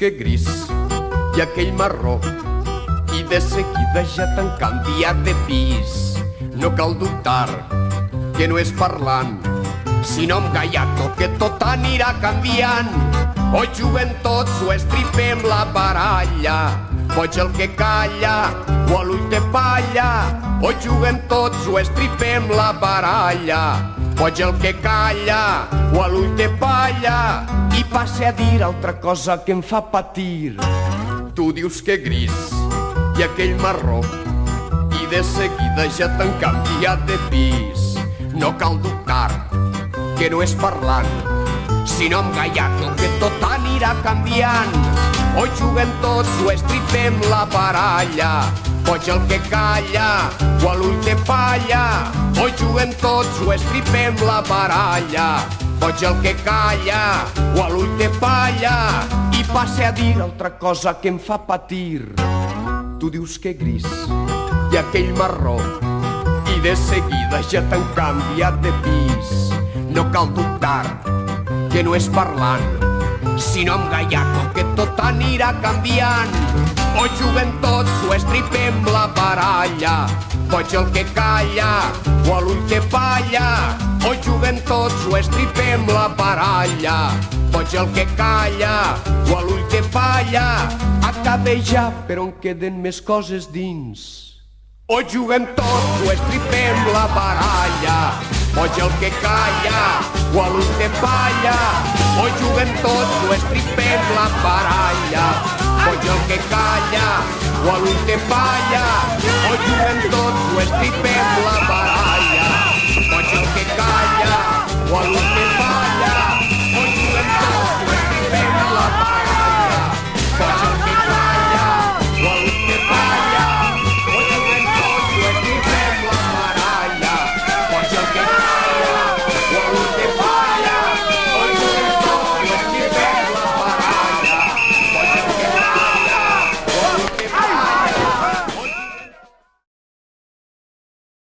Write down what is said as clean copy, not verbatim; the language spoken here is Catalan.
que gris i aquell marró, i de seguida ja t'han canviat de pis. No cal dubtar que no és parlant, sinó amb Gaiato, que tot anirà canviant. O juguen tots o estripem la baralla, boig el que calla o a l'ull de palla. O juguen tots o estripem la baralla, boig el que calla o a l'ull de palla. I passe a dir altra cosa que em fa patir. Tu dius que gris i aquell marró, i de seguida ja t'han canviat de pis. No cal dubtar que no és parlant, sinó amb Gaiato, que tot anirà canviant. O juguen tots o estripem la baralla, boig el que calla o a l'ull de palla. O juguen tots o estripem la baralla, boig el que calla o a l'ull de palla. I passe a dir altra cosa que em fa patir. Tu dius que gris i aquell marró, i de seguida ja t'han canviat de pis. No cal dubtar que no és parlant, sinó amb Gaiato, que tot anirà canviant. O juguen tots o estripem la baralla, boig el que calla o a l'ull de palla. O juguen tots o estripem la baralla, boig el que calla o a l'ull de palla. Acabé ja, però en queden més coses dins. O juguen tots o estripem la baralla, boig el que calla o a l'ull de palla. O juguen tots o estripem la baralla, boig el que calla o a l'ull de palla. O juguen tots o estripem la baralla.